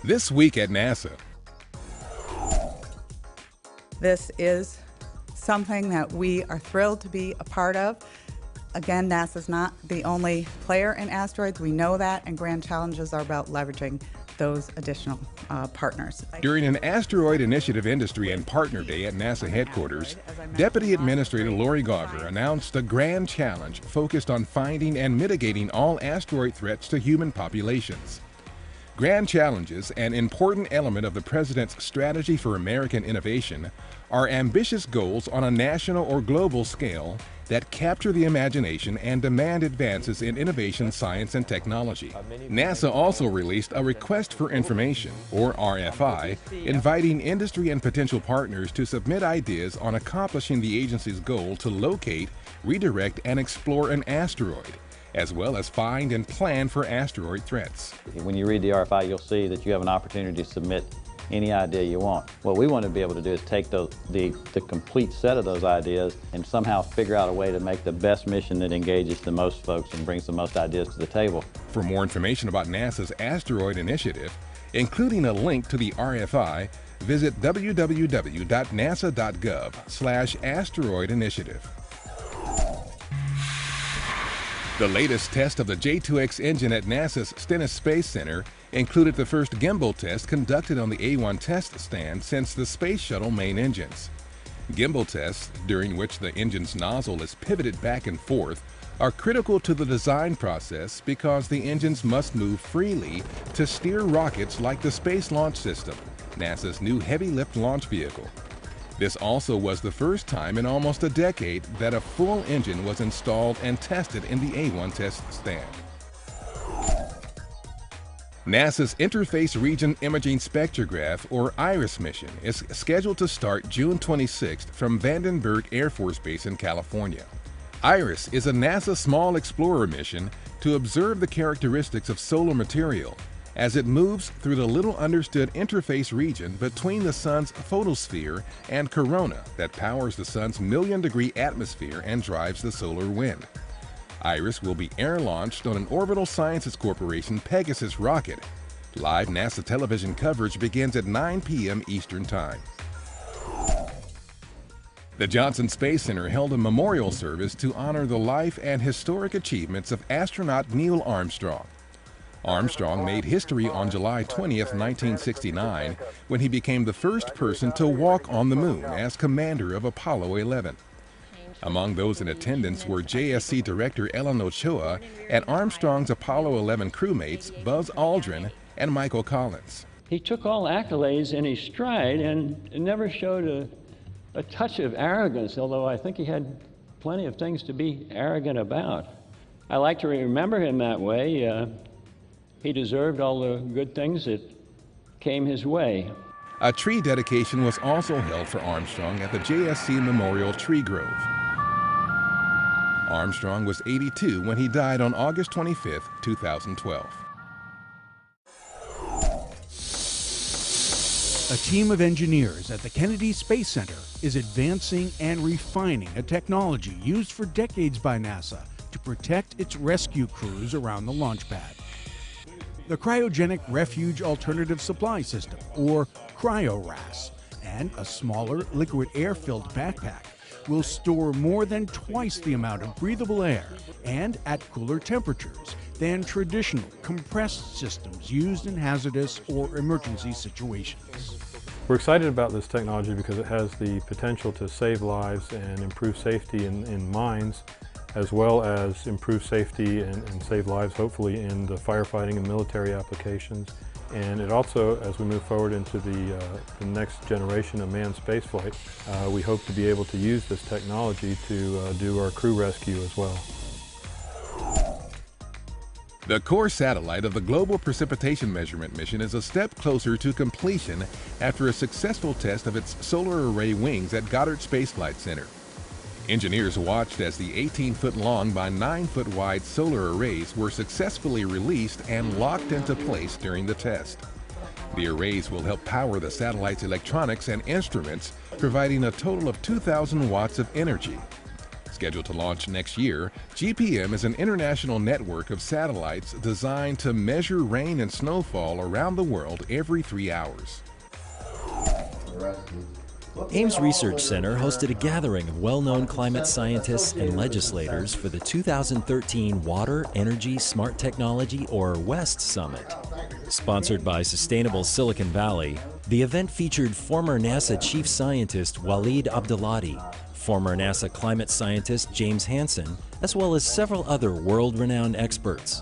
This week at NASA. This is something that we are thrilled to be a part of. Again, NASA's not the only player in asteroids. We know that, and grand challenges are about leveraging those additional partners. During an Asteroid Initiative Industry and Partner Day at NASA headquarters, Deputy Administrator Lori Gauger announced a grand challenge focused on finding and mitigating all asteroid threats to human populations. Grand challenges, an important element of the President's strategy for American innovation, are ambitious goals on a national or global scale that capture the imagination and demand advances in innovation, science, and technology. NASA also released a Request for Information, or RFI, inviting industry and potential partners to submit ideas on accomplishing the agency's goal to locate, redirect, and explore an asteroid, as well as find and plan for asteroid threats. When you read the RFI, you'll see that you have an opportunity to submit any idea you want. What we want to be able to do is take the complete set of those ideas and somehow figure out a way to make the best mission that engages the most folks and brings the most ideas to the table. For more information about NASA's Asteroid Initiative, including a link to the RFI, visit www.nasa.gov/asteroid initiative. The latest test of the J2X engine at NASA's Stennis Space Center included the first gimbal test conducted on the A1 test stand since the Space Shuttle main engines. Gimbal tests, during which the engine's nozzle is pivoted back and forth, are critical to the design process because the engines must move freely to steer rockets like the Space Launch System, NASA's new heavy-lift launch vehicle. This also was the first time in almost a decade that a full engine was installed and tested in the A1 test stand. NASA's Interface Region Imaging Spectrograph, or IRIS mission, is scheduled to start June 26th from Vandenberg Air Force Base in California. IRIS is a NASA Small Explorer mission to observe the characteristics of solar material as it moves through the little understood interface region between the Sun's photosphere and corona that powers the Sun's million-degree atmosphere and drives the solar wind. IRIS will be air-launched on an Orbital Sciences Corporation Pegasus rocket. Live NASA television coverage begins at 9 p.m. Eastern Time. The Johnson Space Center held a memorial service to honor the life and historic achievements of astronaut Neil Armstrong. Armstrong made history on July 20, 1969, when he became the first person to walk on the moon as commander of Apollo 11. Among those in attendance were JSC Director Ellen Ochoa and Armstrong's Apollo 11 crewmates Buzz Aldrin and Michael Collins. He took all accolades in his stride and never showed a touch of arrogance, although I think he had plenty of things to be arrogant about. I like to remember him that way. He deserved all the good things that came his way. A tree dedication was also held for Armstrong at the JSC Memorial Tree Grove. Armstrong was 82 when he died on August 25, 2012. A team of engineers at the Kennedy Space Center is advancing and refining a technology used for decades by NASA to protect its rescue crews around the launch pad. The Cryogenic Refuge Alternative Supply System, or CryoRAS, and a smaller liquid air-filled backpack will store more than twice the amount of breathable air and at cooler temperatures than traditional compressed systems used in hazardous or emergency situations. We're excited about this technology because it has the potential to save lives and improve safety in mines, as well as improve safety and save lives, hopefully, in the firefighting and military applications. And it also, as we move forward into the next generation of manned spaceflight, we hope to be able to use this technology to do our crew rescue as well. The core satellite of the Global Precipitation Measurement Mission is a step closer to completion after a successful test of its solar array wings at Goddard Space Flight Center. Engineers watched as the 18-foot long by 9-foot wide solar arrays were successfully released and locked into place during the test. The arrays will help power the satellite's electronics and instruments, providing a total of 2,000 watts of energy. Scheduled to launch next year, GPM is an international network of satellites designed to measure rain and snowfall around the world every 3 hours. Ames Research Center hosted a gathering of well-known climate scientists and legislators for the 2013 Water, Energy, Smart Technology, or WEST Summit. Sponsored by Sustainable Silicon Valley, the event featured former NASA Chief Scientist Waleed Abdelhadi, former NASA climate scientist James Hansen, as well as several other world-renowned experts.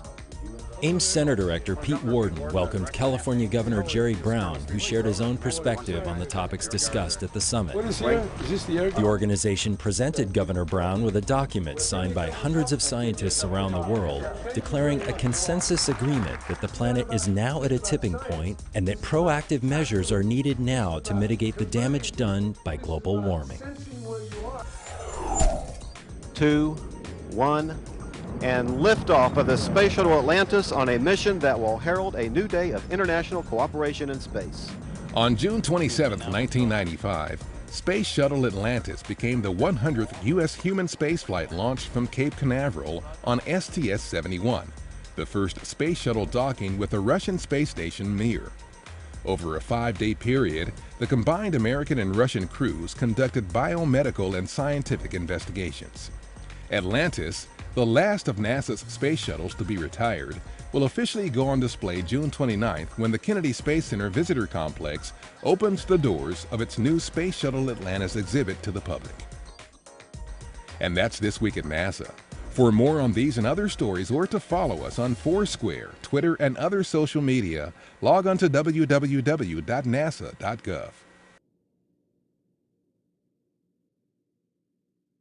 Ames Center Director Pete Worden welcomed California Governor Jerry Brown, who shared his own perspective on the topics discussed at the summit. The organization presented Governor Brown with a document signed by hundreds of scientists around the world, declaring a consensus agreement that the planet is now at a tipping point and that proactive measures are needed now to mitigate the damage done by global warming. 2, 1, and liftoff of the Space Shuttle Atlantis on a mission that will herald a new day of international cooperation in space. On June 27, 1995, Space Shuttle Atlantis became the 100th U.S. human spaceflight launched from Cape Canaveral on STS-71, the first space shuttle docking with the Russian space station Mir. Over a 5-day period, the combined American and Russian crews conducted biomedical and scientific investigations. Atlantis, the last of NASA's space shuttles to be retired, will officially go on display June 29th when the Kennedy Space Center Visitor Complex opens the doors of its new Space Shuttle Atlantis exhibit to the public. And that's This Week at NASA. For more on these and other stories, or to follow us on Foursquare, Twitter, and other social media, log on to www.nasa.gov.